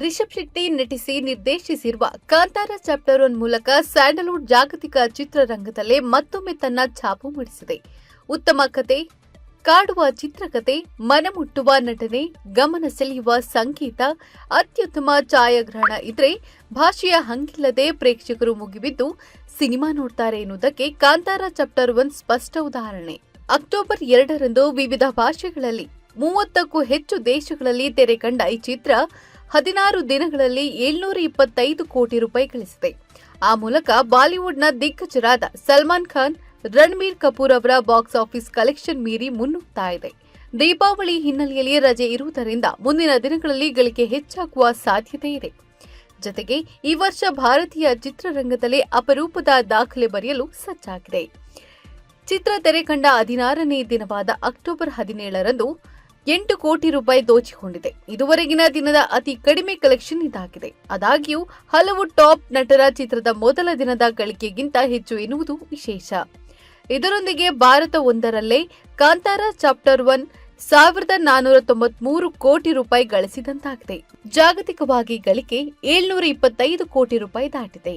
Rishabh Shetty ನಟಿಸಿ ನಿರ್ದೇಶಿಸಿರುವ Kantara chapter 1 ಮೂಲಕ Sandalwood ಜಾಗತಿಕ ಚಿತ್ರರಂಗದಲ್ಲೇ ಮತ್ತೊಮ್ಮೆ ತನ್ನ ಛಾಪು ಮೂಡಿಸಿದೆ. ಉತ್ತಮ ಕತೆ, ಕಾಡುವ ಚಿತ್ರಕಥೆ, ಮನಮುಟ್ಟುವ ನಟನೆ, ಗಮನ ಸೆಳೆಯುವ ಸಂಗೀತ, ಅತ್ಯುತ್ತಮ ಛಾಯಾಗ್ರಹಣ ಇದ್ರೆ ಭಾಷೆಯ ಹಂಗಿಲ್ಲದೆ ಪ್ರೇಕ್ಷಕರು ಮುಗಿಬಿದ್ದು ಸಿನಿಮಾ ನೋಡ್ತಾರೆ ಎನ್ನುವುದಕ್ಕೆ ಕಾಂತಾರ ಚಾಪ್ಟರ್ 1 ಸ್ಪಷ್ಟ ಉದಾಹರಣೆ. ಅಕ್ಟೋಬರ್ 2ರಂದು ವಿವಿಧ ಭಾಷೆಗಳಲ್ಲಿ 30ಕ್ಕೂ ಹೆಚ್ಚು ದೇಶಗಳಲ್ಲಿ ತೆರೆ ಕಂಡ ಈ ಚಿತ್ರ 16 ದಿನಗಳಲ್ಲಿ 725 ಕೋಟಿ ರೂಪಾಯಿ ಗಳಿಸಿದೆ. ಆ ಮೂಲಕ ಬಾಲಿವುಡ್ನ ದಿಗ್ಗಜರಾದ ಸಲ್ಮಾನ್ ಖಾನ್, ರಣಬೀರ್ ಕಪೂರ್ ಅವರ ಬಾಕ್ಸ್ ಆಫೀಸ್ ಕಲೆಕ್ಷನ್ ಮೀರಿ ಮುನ್ನುಗ್ತಾ ಇದೆ. ದೀಪಾವಳಿ ಹಿನ್ನೆಲೆಯಲ್ಲಿ ರಜೆ ಇರುವುದರಿಂದ ಮುಂದಿನ ದಿನಗಳಲ್ಲಿ ಗಳಿಕೆ ಹೆಚ್ಚಾಗುವ ಸಾಧ್ಯತೆ ಇದೆ. ಜತೆಗೆ ಈ ವರ್ಷ ಭಾರತೀಯ ಚಿತ್ರರಂಗದಲ್ಲಿ ಅಪರೂಪದ ದಾಖಲೆ ಬರೆಯಲು ಸಜ್ಜಾಗಿದೆ. ಚಿತ್ರ ತೆರೆ ಕಂಡ 16ನೇ ದಿನವಾದ ಅಕ್ಟೋಬರ್ 17ರಂದು 8 ಕೋಟಿ ರೂಪಾಯಿ ದೋಚಿಕೊಂಡಿದೆ. ಇದುವರೆಗಿನ ದಿನದ ಅತಿ ಕಡಿಮೆ ಕಲೆಕ್ಷನ್ ಇದಾಗಿದೆ. ಆದಾಗ್ಯೂ ಹಲವು ಟಾಪ್ ನಟರ ಚಿತ್ರದ ಮೊದಲ ದಿನದ ಗಳಿಕೆಗಿಂತ ಹೆಚ್ಚು ಎನ್ನುವುದು ವಿಶೇಷ. ಇದರೊಂದಿಗೆ ಭಾರತ ಒಂದರಲ್ಲೇ ಕಾಂತಾರ ಚಾಪ್ಟರ್ 1 1493 ಕೋಟಿ ರೂಪಾಯಿ ಗಳಿಸಿದಂತಾಗಿದೆ. ಜಾಗತಿಕವಾಗಿ ಗಳಿಕೆ 725 ಕೋಟಿ ರೂಪಾಯಿ ದಾಟಿದೆ.